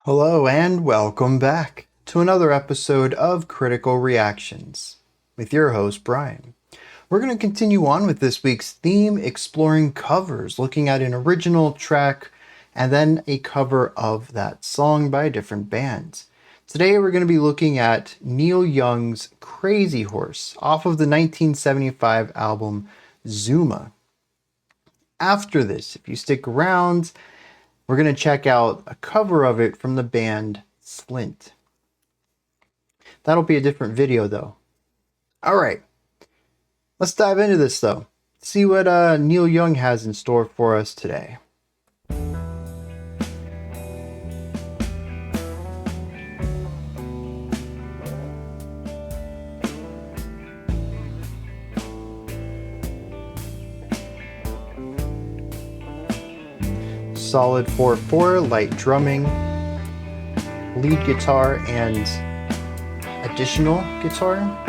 Hello and welcome back to another episode of Critical Reactions with your host Bryan. We're going to continue on with this week's theme, exploring covers, looking at an original track and then a cover of that song by a different band. Today we're going to be looking at Neil Young's Crazy Horse off of the 1975 album Zuma. After this, if you stick around, we're going to check out a cover of it from the band Slint. That'll be a different video though. Alright, let's dive into this though. See what Neil Young has in store for us today. Solid 4/4, light drumming, lead guitar, and additional guitar.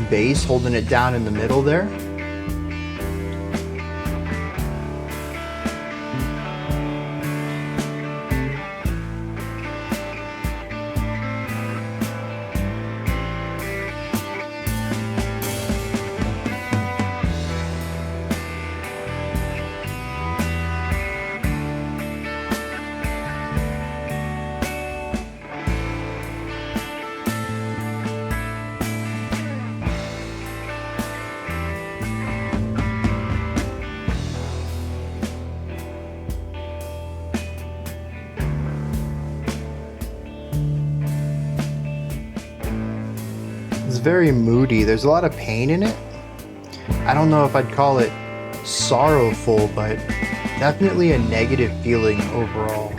Bass holding it down in the middle there. It's very moody. There's a lot of pain in it. I don't know if I'd call it sorrowful, but definitely a negative feeling overall.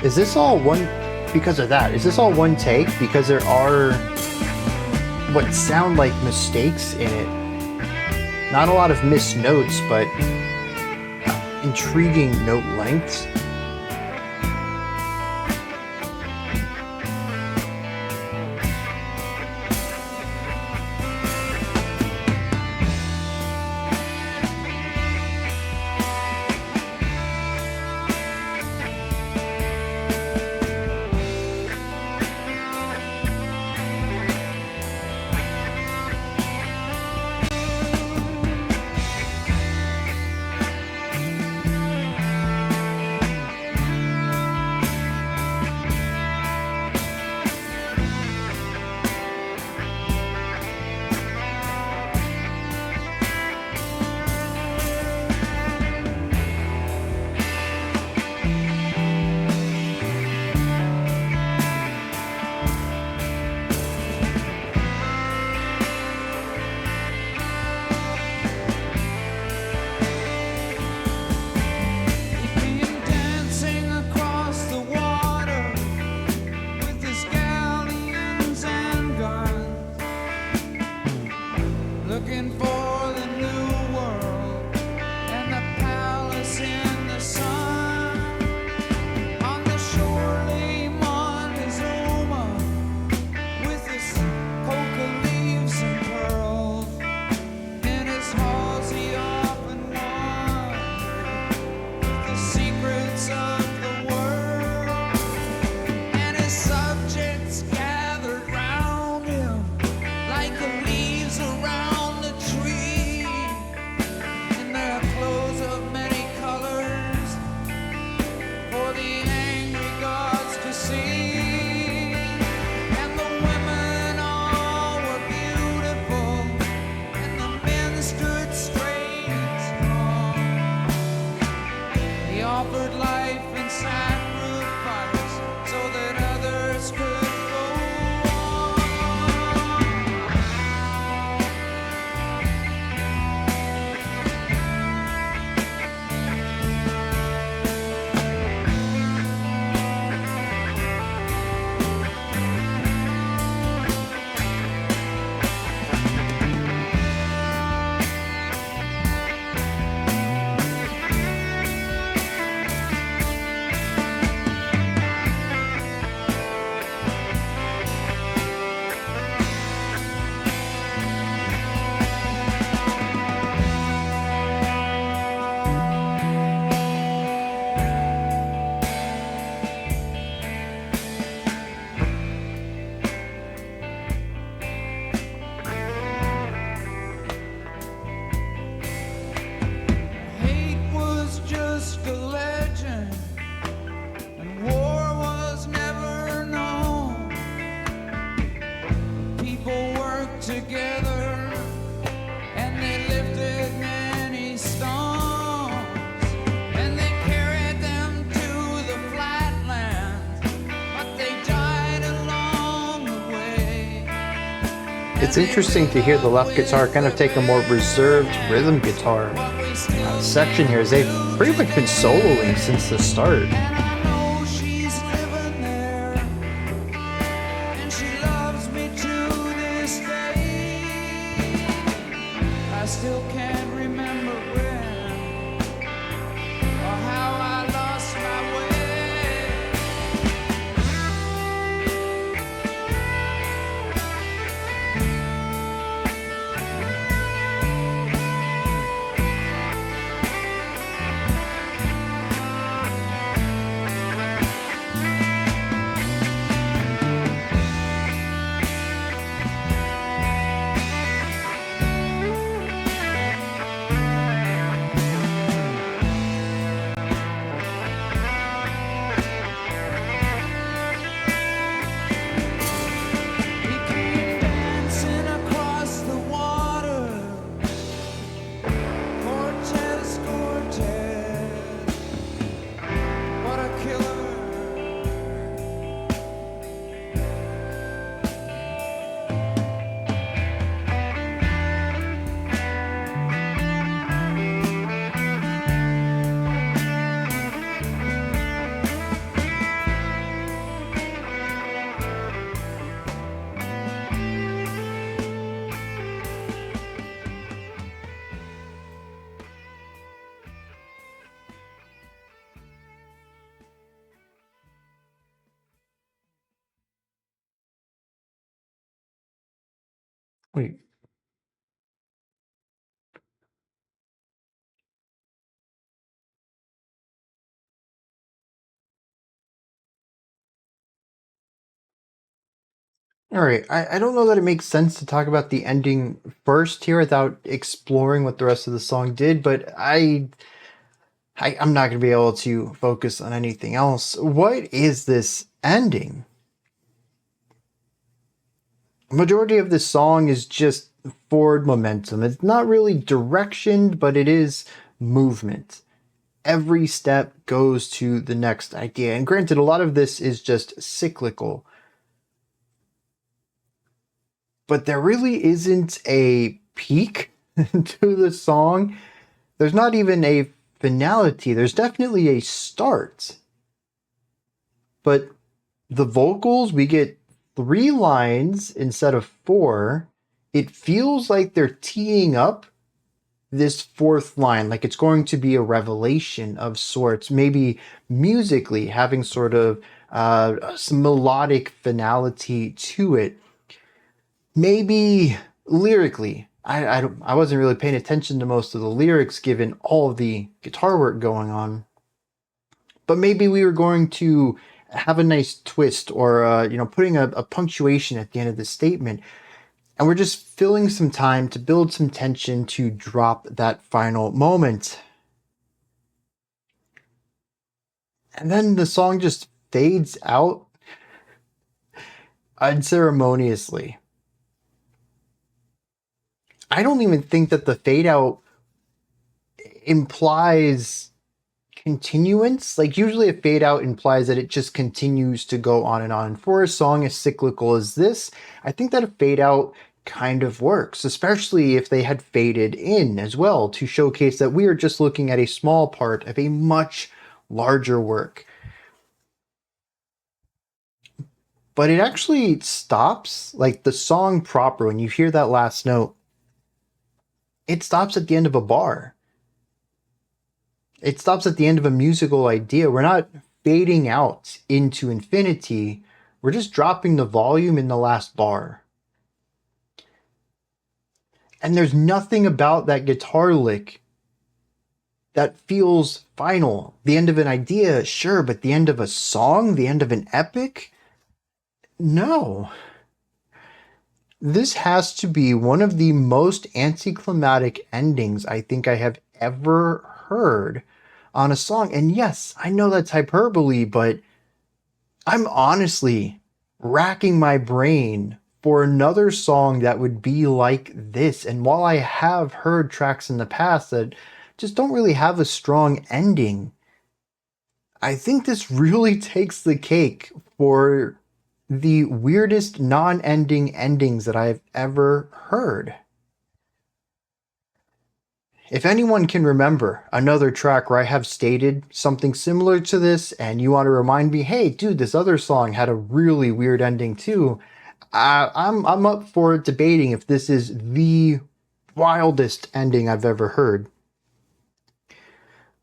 Is this all one, because of that, is this all one take? Because there are what sound like mistakes in it. Not a lot of missed notes, but intriguing note lengths. Subjects gathered round him like the leaves around the tree. worked together and they lifted many stones and they carried them to the flatlands, but they died along the way. It's interesting to hear the left guitar kind of take a more reserved rhythm guitar section here, as they've pretty much been soloing since the start. And I know she's living there, and she loves me to this day. I still can't remember when or how I lost my way. We came dancing across the water, Cortez, Cortez, what a killer. Wait. All right, I don't know that it makes sense to talk about the ending first here without exploring what the rest of the song did, but I'm not going to be able to focus on anything else. What is this ending? Majority of this song is just forward momentum. It's not really direction, but it is movement. Every step goes to the next idea. And granted, a lot of this is just cyclical. But there really isn't a peak to the song. There's not even a finality. There's definitely a start. But the vocals, we get 3 lines instead of 4. It feels like they're teeing up this 4th line, like it's going to be a revelation of sorts, maybe musically having sort of some melodic finality to it. Maybe lyrically. I wasn't really paying attention to most of the lyrics given all of the guitar work going on. But maybe we were going to have a nice twist or, putting a punctuation at the end of the statement. And we're just filling some time to build some tension to drop that final moment. And then the song just fades out unceremoniously. I don't even think that the fade out implies continuance. Like usually a fade out implies that it just continues to go on. And for a song as cyclical as this, I think that a fade out kind of works, especially if they had faded in as well to showcase that we are just looking at a small part of a much larger work. But it actually stops, like the song proper, when you hear that last note, it stops at the end of a bar. It stops at the end of a musical idea. We're not fading out into infinity. We're just dropping the volume in the last bar. And there's nothing about that guitar lick that feels final. The end of an idea, sure, but the end of a song, the end of an epic? No. This has to be one of the most anticlimactic endings I think I have ever heard on a song. And yes, I know that's hyperbole, but I'm honestly racking my brain for another song that would be like this. And while I have heard tracks in the past that just don't really have a strong ending, I think this really takes the cake for the weirdest non-ending endings that I've ever heard. If anyone can remember another track where I have stated something similar to this and you want to remind me, hey, dude, this other song had a really weird ending too, I'm up for debating if this is the wildest ending I've ever heard.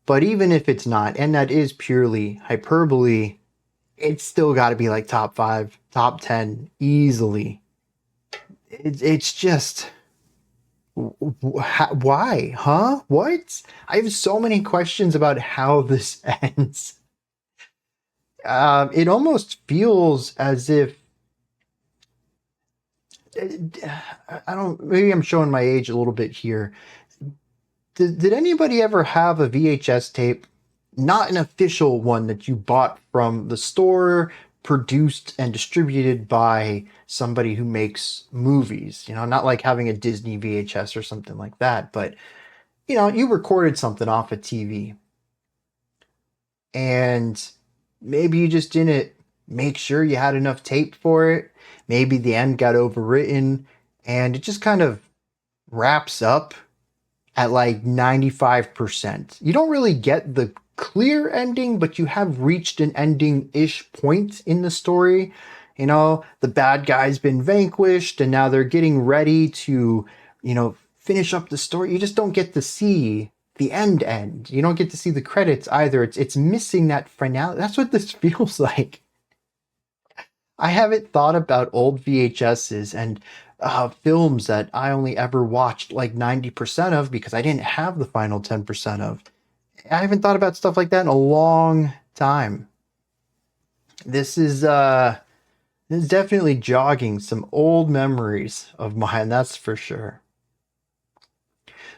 But even if it's not, and that is purely hyperbole, it's still got to be like top 5, top 10 easily. It's just why? Huh? What? I have so many questions about how this ends. It almost feels as if I don't. Maybe I'm showing my age a little bit here. Did anybody ever have a VHS tape, not an official one that you bought from the store, produced and distributed by somebody who makes movies? You know, not like having a Disney VHS or something like that, but you know, you recorded something off a TV and maybe you just didn't make sure you had enough tape for it. Maybe the end got overwritten and it just kind of wraps up at like 95%. You don't really get the clear ending, but you have reached an ending-ish point in the story. You know, the bad guy's been vanquished and now they're getting ready to, you know, finish up the story. You just don't get to see the end. You don't get to see the credits either. It's missing that finale. That's what this feels like. I haven't thought about old VHSs and films that I only ever watched like 90% of because I didn't have the final 10% of. I haven't thought about stuff like that in a long time. This is definitely jogging some old memories of mine, that's for sure.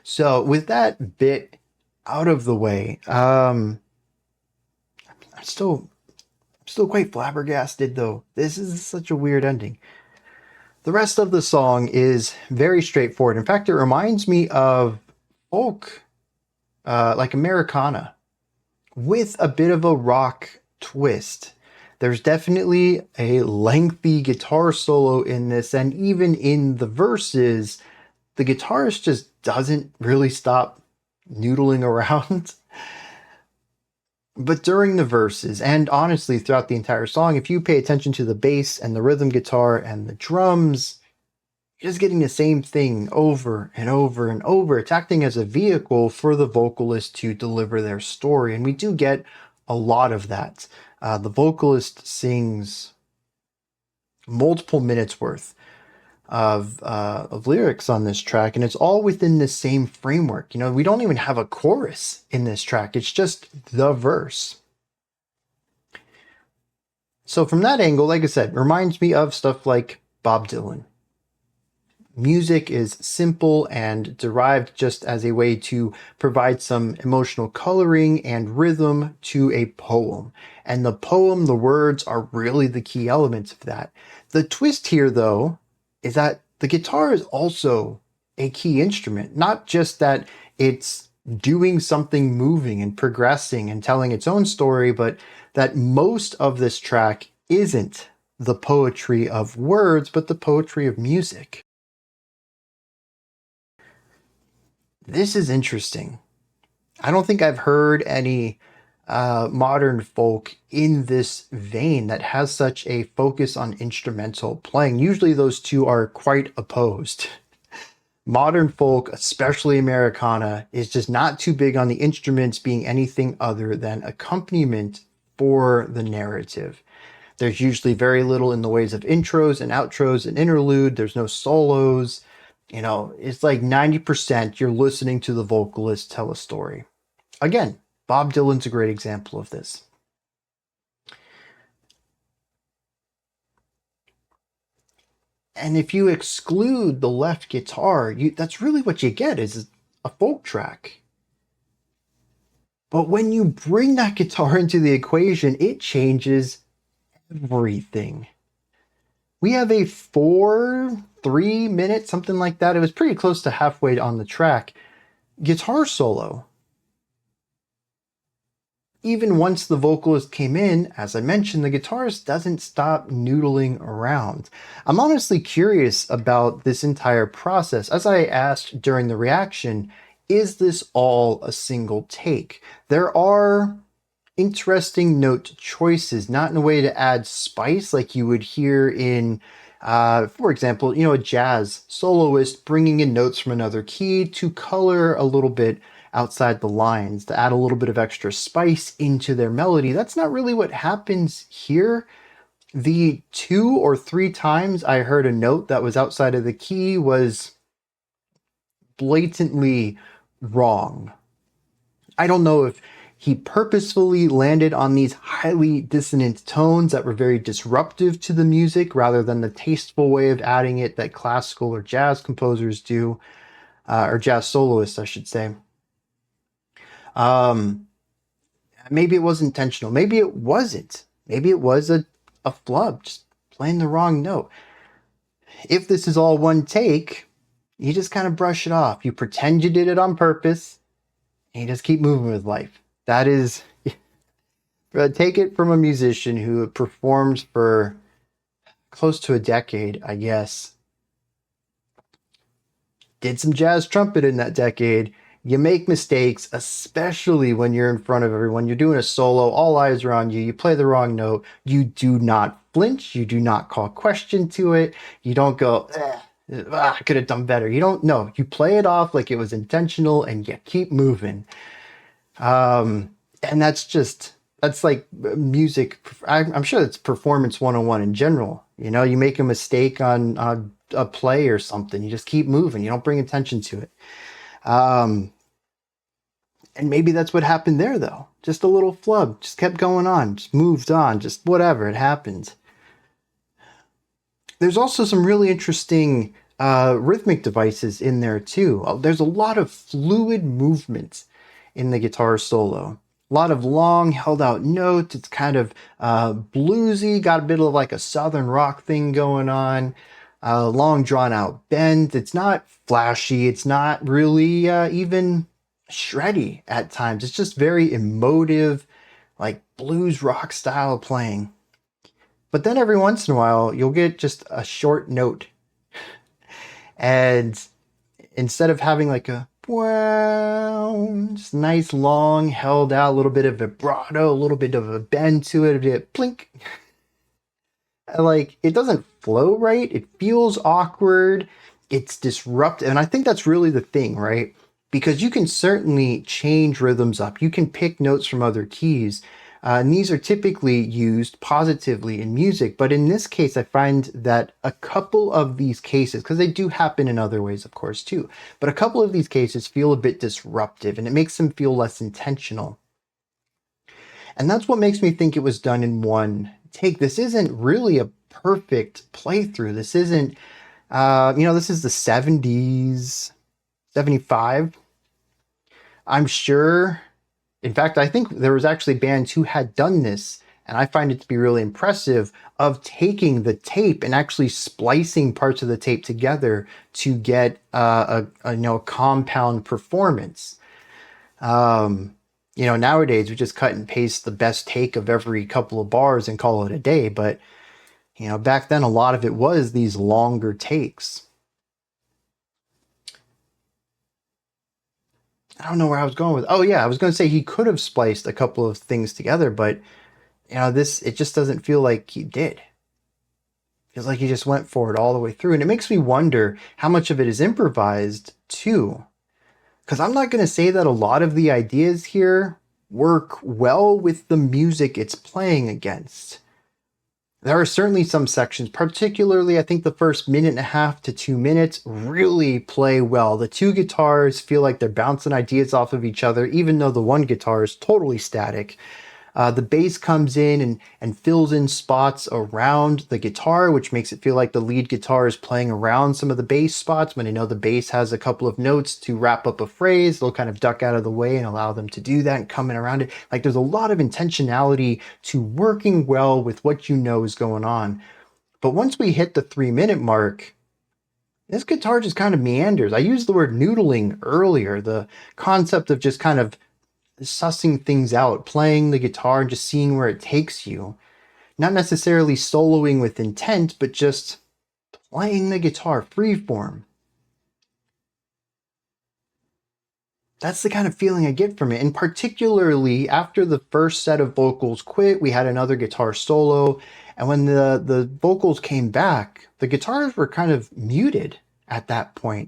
So with that bit out of the way, I'm still quite flabbergasted though. This is such a weird ending. The rest of the song is very straightforward. In fact, it reminds me of folk, like Americana, with a bit of a rock twist. There's definitely a lengthy guitar solo in this, and even in the verses, the guitarist just doesn't really stop noodling around. But during the verses, and honestly throughout the entire song, if you pay attention to the bass and the rhythm guitar and the drums, you're just getting the same thing over and over and over. It's acting as a vehicle for the vocalist to deliver their story, and we do get a lot of that. The vocalist sings multiple minutes worth of lyrics on this track, and it's all within the same framework. You know, we don't even have a chorus in this track. It's just the verse. So from that angle, like I said, reminds me of stuff like Bob Dylan. Music is simple and derived just as a way to provide some emotional coloring and rhythm to a poem. And the poem, the words are really the key elements of that. The twist here, though, is that the guitar is also a key instrument. Not just that it's doing something moving and progressing and telling its own story, but that most of this track isn't the poetry of words, but the poetry of music. This is interesting. I don't think I've heard any modern folk in this vein that has such a focus on instrumental playing. Usually those two are quite opposed. Modern folk, especially Americana, is just not too big on the instruments being anything other than accompaniment for the narrative. There's usually very little in the ways of intros and outros and interlude. There's no solos. You know, it's like 90% you're listening to the vocalist tell a story. Again, Bob Dylan's a great example of this. And if you exclude the left guitar, that's really what you get is a folk track. But when you bring that guitar into the equation, it changes everything. we have a 3 minute, something like that. It was pretty close to halfway on the track. Guitar solo. Even once the vocalist came in, as I mentioned, the guitarist doesn't stop noodling around. I'm honestly curious about this entire process. As I asked during the reaction, is this all a single take? There are interesting note choices, not in a way to add spice like you would hear in, for example, a jazz soloist bringing in notes from another key to color a little bit outside the lines, to add a little bit of extra spice into their melody. That's not really what happens here. The 2 or 3 times I heard a note that was outside of the key was blatantly wrong. I don't know if he purposefully landed on these highly dissonant tones that were very disruptive to the music rather than the tasteful way of adding it that classical or jazz composers do, or jazz soloists, I should say. Maybe it was intentional. Maybe it wasn't. Maybe it was a flub, just playing the wrong note. If this is all one take, you just kind of brush it off. You pretend you did it on purpose, and you just keep moving with life. That is, take it from a musician who performed for close to a decade, I guess. Did some jazz trumpet in that decade. You make mistakes, especially when you're in front of everyone. You're doing a solo, all eyes are on you. You play the wrong note. You do not flinch. You do not call question to it. You don't go, I could have done better. You don't know. You play it off like it was intentional and you keep moving. And that's like music. I'm sure it's performance 101 in general. You make a mistake on a play or something. You just keep moving. You don't bring attention to it. And maybe that's what happened there, though. Just a little flub. Just kept going on. Just moved on. Just whatever. It happened. There's also some really interesting rhythmic devices in there, too. There's a lot of fluid movement in the guitar solo. A lot of long, held-out notes. It's kind of bluesy. Got a bit of like a southern rock thing going on. Long, drawn-out bend. It's not flashy. It's not really even shreddy at times. It's just very emotive, like blues rock style of playing. But then every once in a while, you'll get just a short note. And instead of having like a wow, just nice, long, held out, a little bit of vibrato, a little bit of a bend to it, a bit plink. Like, it doesn't flow right. It feels awkward. It's disruptive. And I think that's really the thing, right? Because you can certainly change rhythms up. You can pick notes from other keys. And these are typically used positively in music. But in this case, I find that a couple of these cases, because they do happen in other ways, of course, too. But a couple of these cases feel a bit disruptive and it makes them feel less intentional. And that's what makes me think it was done in one take. This isn't really a perfect playthrough. This isn't, this is the 70s, 75. I'm sure. In fact, I think there was actually bands who had done this, and I find it to be really impressive, of taking the tape and actually splicing parts of the tape together to get a compound performance. Nowadays we just cut and paste the best take of every couple of bars and call it a day. But, back then a lot of it was these longer takes. I don't know where I was going with. Oh yeah, I was going to say he could have spliced a couple of things together, but it just doesn't feel like he did. It feels like he just went for it all the way through, and it makes me wonder how much of it is improvised too. Because I'm not going to say that a lot of the ideas here work well with the music it's playing against. There are certainly some sections, particularly I think the first 1.5 to 2 minutes really play well. The two guitars feel like they're bouncing ideas off of each other, even though the one guitar is totally static. The bass comes in and fills in spots around the guitar, which makes it feel like the lead guitar is playing around some of the bass spots. When the bass has a couple of notes to wrap up a phrase, they'll kind of duck out of the way and allow them to do that and come in around it. Like, there's a lot of intentionality to working well with what is going on. But once we hit the 3-minute mark, this guitar just kind of meanders. I used the word noodling earlier, the concept of just kind of sussing things out, playing the guitar and just seeing where it takes you. Not necessarily soloing with intent, but just playing the guitar freeform. That's the kind of feeling I get from it. And particularly after the first set of vocals quit, we had another guitar solo. And when the vocals came back, the guitars were kind of muted at that point.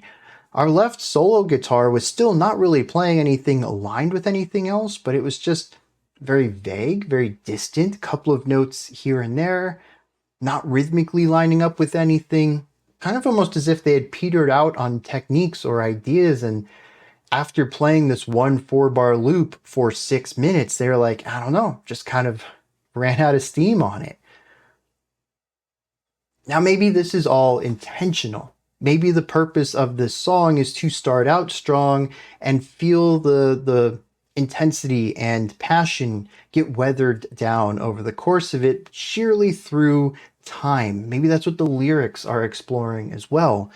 Our left solo guitar was still not really playing anything aligned with anything else, but it was just very vague, very distant, couple of notes here and there, not rhythmically lining up with anything, kind of almost as if they had petered out on techniques or ideas. And after playing this one 4-bar loop for 6 minutes, they were like, I don't know, just kind of ran out of steam on it. Now, maybe this is all intentional. Maybe the purpose of this song is to start out strong and feel the intensity and passion get weathered down over the course of it, sheerly through time. Maybe that's what the lyrics are exploring as well.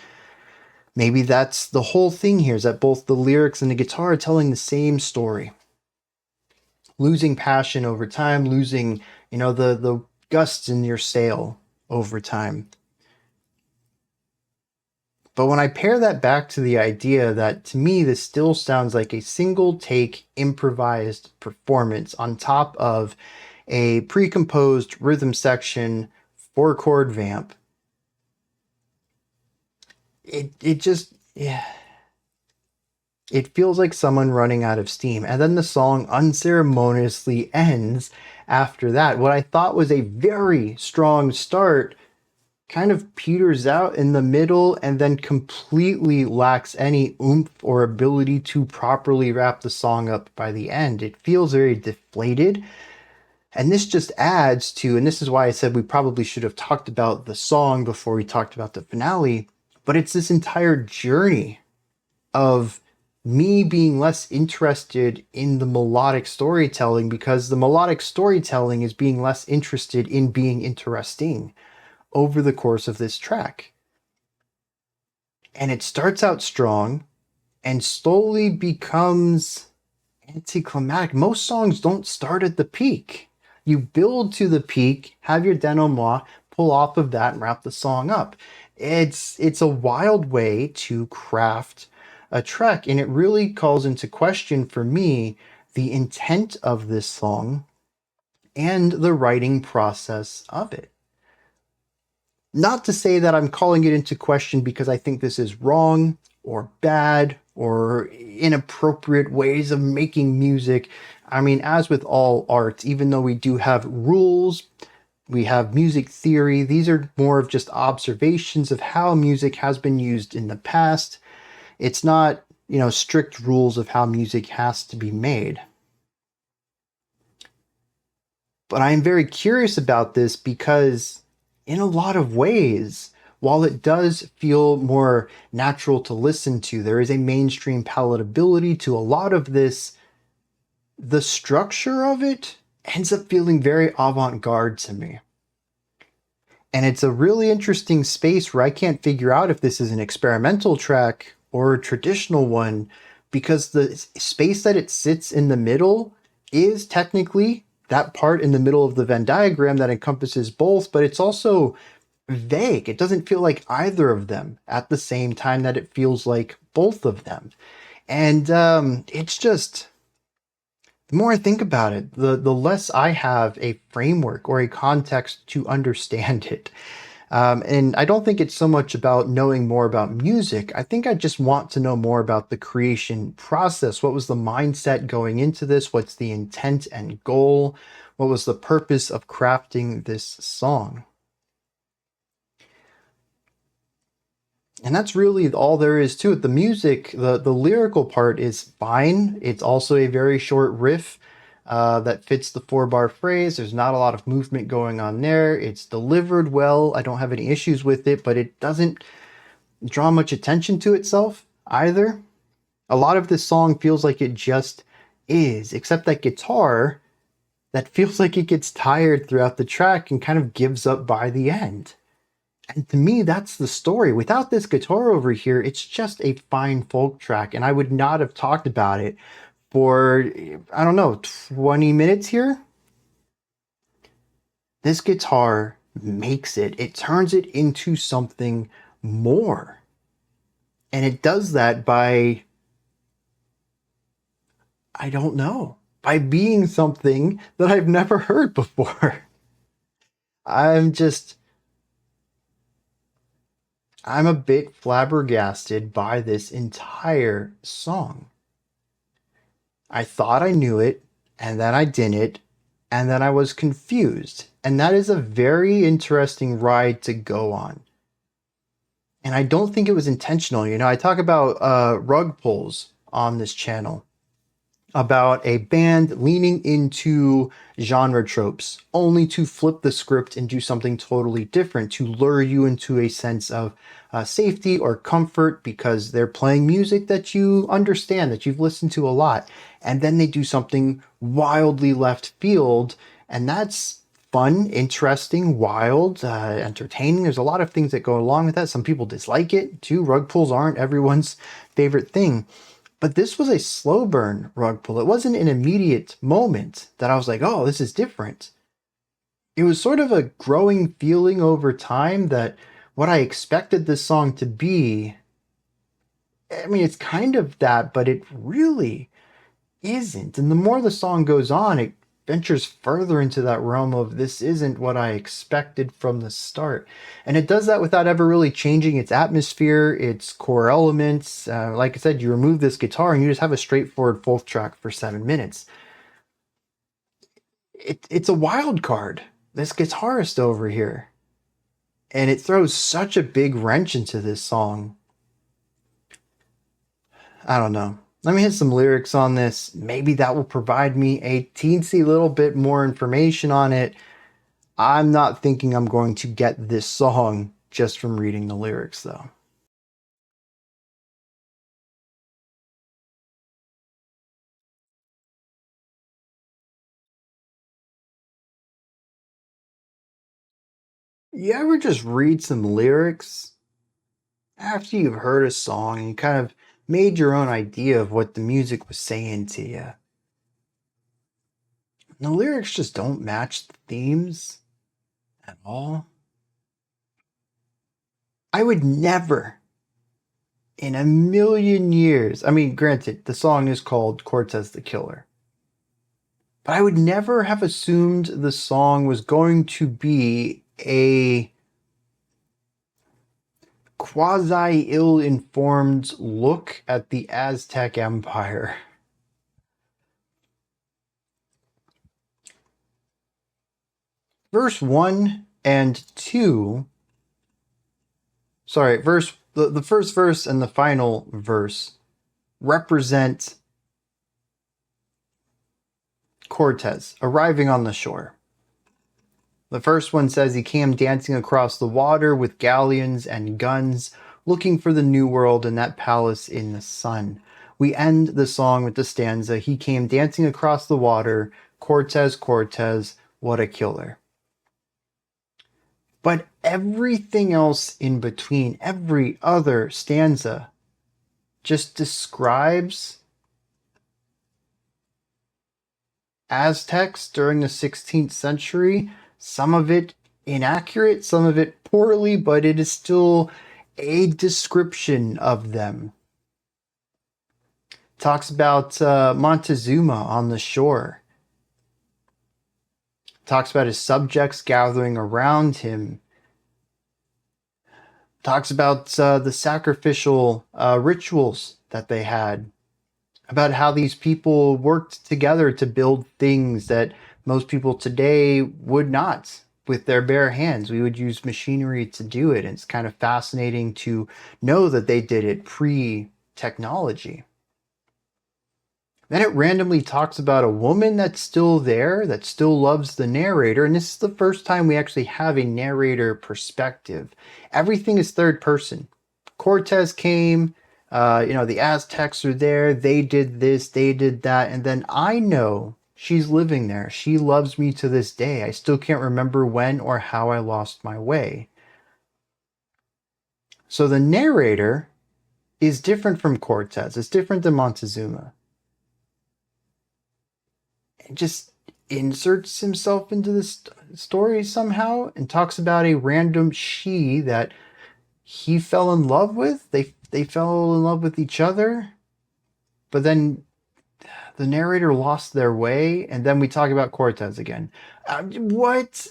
Maybe that's the whole thing here, is that both the lyrics and the guitar are telling the same story. Losing passion over time, losing, the gusts in your sail over time. But when I pair that back to the idea that, to me, this still sounds like a single take improvised performance on top of a pre-composed rhythm section, 4-chord vamp, it just, yeah, it feels like someone running out of steam. And then the song unceremoniously ends after that. What I thought was a very strong start kind of peters out in the middle and then completely lacks any oomph or ability to properly wrap the song up by the end. It feels very deflated. And this just adds to, and this is why I said we probably should have talked about the song before we talked about the finale, but it's this entire journey of me being less interested in the melodic storytelling because the melodic storytelling is being less interested in being interesting over the course of this track. And it starts out strong and slowly becomes anticlimactic. Most songs don't start at the peak. You build to the peak, have your denouement, pull off of that and wrap the song up. It's a wild way to craft a track, and it really calls into question for me the intent of this song and the writing process of it. Not to say that I'm calling it into question because I think this is wrong or bad or inappropriate ways of making music. I mean, as with all arts, even though we do have rules, we have music theory, these are more of just observations of how music has been used in the past. It's not, strict rules of how music has to be made. But I'm very curious about this because in a lot of ways, while it does feel more natural to listen to, there is a mainstream palatability to a lot of this. The structure of it ends up feeling very avant-garde to me. And it's a really interesting space where I can't figure out if this is an experimental track or a traditional one, because the space that it sits in the middle is technically that part in the middle of the Venn diagram that encompasses both, but it's also vague. It doesn't feel like either of them at the same time that it feels like both of them. And it's just, the more I think about it, the less I have a framework or a context to understand it. And I don't think it's so much about knowing more about music. I think I just want to know more about the creation process. What was the mindset going into this? What's the intent and goal? What was the purpose of crafting this song? And that's really all there is to it. The music, the lyrical part is fine. It's also a very short riff that fits the 4-bar phrase. There's not a lot of movement going on there. It's delivered well. I don't have any issues with it, but it doesn't draw much attention to itself either. A lot of this song feels like it just is, except that guitar that feels like it gets tired throughout the track and kind of gives up by the end. And to me, that's the story. Without this guitar over here, it's just a fine folk track. And I would not have talked about it for, I don't know, 20 minutes here. This guitar makes it. It turns it into something more. And it does that by, I don't know, by being something that I've never heard before. I'm a bit flabbergasted by this entire song. I thought I knew it, and then I didn't, and then I was confused. And that is a very interesting ride to go on. And I don't think it was intentional. You know, I talk about rug pulls on this channel, about a band leaning into genre tropes, only to flip the script and do something totally different, to lure you into a sense of safety or comfort because they're playing music that you understand, that you've listened to a lot. And then they do something wildly left field, and that's fun, interesting, wild, entertaining. There's a lot of things that go along with that. Some people dislike it too. Rug pulls aren't everyone's favorite thing. But this was a slow burn rug pull. It wasn't an immediate moment that I was like, oh, this is different. It was sort of a growing feeling over time that what I expected this song to be, I mean, it's kind of that, but it really isn't. And the more the song goes on, it ventures further into that realm of this isn't what I expected from the start. And it does that without ever really changing its atmosphere, its core elements. Like I said, you remove this guitar and you just have a straightforward folk track for 7 minutes. It's a wild card, this guitarist over here. And it throws such a big wrench into this song. I don't know. Let me hit some lyrics on this. Maybe that will provide me a teensy little bit more information on it. I'm not thinking I'm going to get this song just from reading the lyrics, though. You ever just read some lyrics after you've heard a song and you kind of made your own idea of what the music was saying to you? The lyrics just don't match the themes at all. I would never, in a million years, I mean, granted, the song is called Cortez the Killer, but I would never have assumed the song was going to be a quasi ill-informed look at the Aztec Empire. Verse 1 and 2, sorry, the first verse and the final verse represent Cortez arriving on the shore. The first one says he came dancing across the water with galleons and guns, looking for the new world and that palace in the sun. We end the song with the stanza, he came dancing across the water, Cortez, Cortez, what a killer. But everything else in between, every other stanza, just describes Aztecs during the 16th century. Some of it inaccurate, some of it poorly, but it is still a description of them. Talks about Montezuma on the shore. Talks about his subjects gathering around him. Talks about the sacrificial rituals that they had. About how these people worked together to build things that most people today would not with their bare hands. We would use machinery to do it. And it's kind of fascinating to know that they did it pre-technology. Then it randomly talks about a woman that's still there, that still loves the narrator. And this is the first time we actually have a narrator perspective. Everything is third person. Cortez came, the Aztecs are there, they did this, they did that. And then I know she's living there. She loves me to this day. I still can't remember when or how I lost my way. So the narrator is different from Cortez. It's different than Montezuma. It just inserts himself into this story somehow and talks about a random she that he fell in love with. They fell in love with each other, but then the narrator lost their way, and then we talk about Cortez again. What?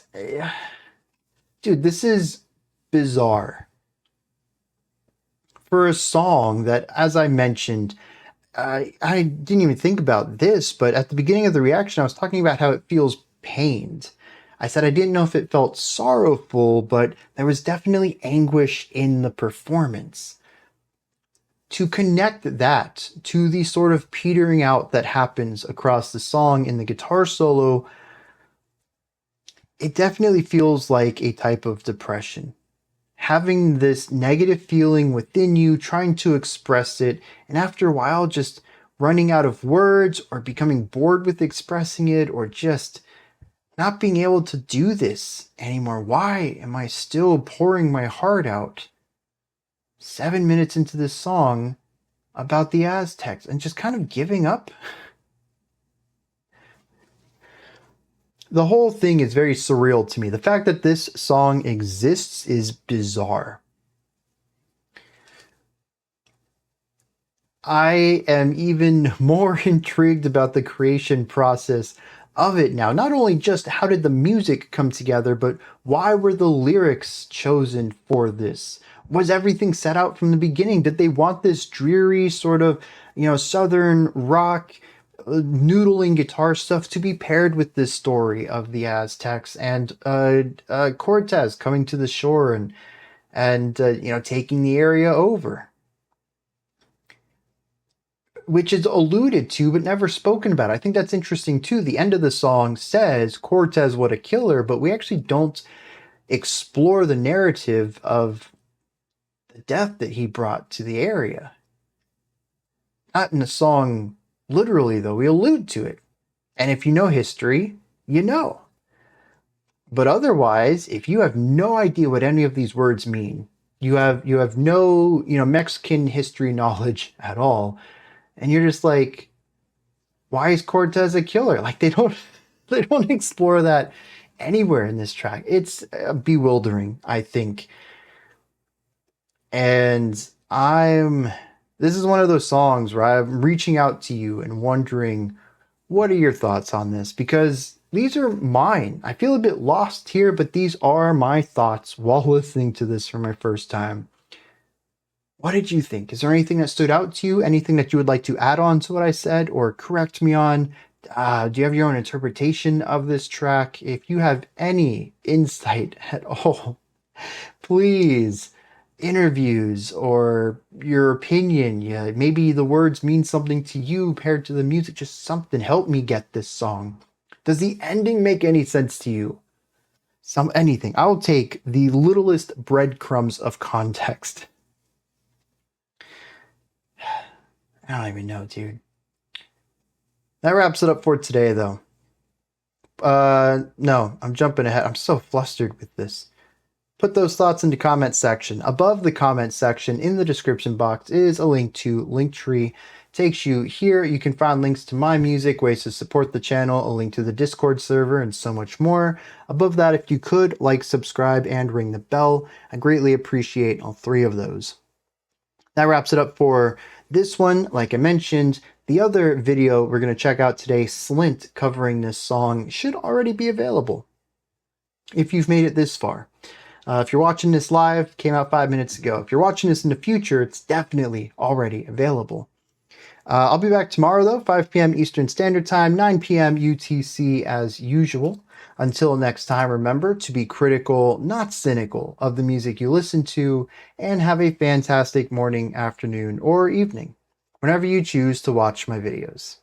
Dude, this is bizarre. For a song that, as I mentioned, I didn't even think about this, but at the beginning of the reaction, I was talking about how it feels pained. I said I didn't know if it felt sorrowful, but there was definitely anguish in the performance. To connect that to the sort of petering out that happens across the song in the guitar solo, it definitely feels like a type of depression. Having this negative feeling within you, trying to express it, and after a while just running out of words or becoming bored with expressing it or just not being able to do this anymore. Why am I still pouring my heart out 7 minutes into this song about the Aztecs and just kind of giving up? The whole thing is very surreal to me. The fact that this song exists is bizarre. I am even more intrigued about the creation process of it now. Not only just how did the music come together, but why were the lyrics chosen for this? Was everything set out from the beginning? Did they want this dreary sort of, southern rock, noodling guitar stuff to be paired with this story of the Aztecs and Cortez coming to the shore and taking the area over? Which is alluded to but never spoken about. I think that's interesting too. The end of the song says, Cortez, what a killer, but we actually don't explore the narrative of the death that he brought to the area. Not in the song literally, though. We allude to it. And if you know history, you know. But otherwise, if you have no idea what any of these words mean, you have no, Mexican history knowledge at all, and you're just like, why is Cortez a killer? Like they don't explore that anywhere in this track. It's bewildering, I think. And this is one of those songs where I'm reaching out to you and wondering, what are your thoughts on this? Because these are mine. I feel a bit lost here, but these are my thoughts while listening to this for my first time. What did you think? Is there anything that stood out to you? Anything that you would like to add on to what I said or correct me on? Do you have your own interpretation of this track? If you have any insight at all, please, interviews or your opinion. Yeah, maybe the words mean something to you paired to the music, just something. Help me get this song. Does the ending make any sense to you? Anything. I'll take the littlest breadcrumbs of context. I don't even know, dude. That wraps it up for today, though. No, I'm jumping ahead. I'm so flustered with this. Put those thoughts in the comment section. Above the comment section in the description box is a link to Linktree. Takes you here. You can find links to my music, ways to support the channel, a link to the Discord server, and so much more. Above that, if you could, like, subscribe, and ring the bell. I greatly appreciate all three of those. That wraps it up for this one. Like I mentioned, the other video we're going to check out today, Slint, covering this song, should already be available if you've made it this far. If you're watching this live, came out 5 minutes ago. If you're watching this in the future, it's definitely already available. I'll be back tomorrow, though, 5 p.m. Eastern Standard Time, 9 p.m. UTC as usual. Until next time, remember to be critical, not cynical, of the music you listen to, and have a fantastic morning, afternoon, or evening, whenever you choose to watch my videos.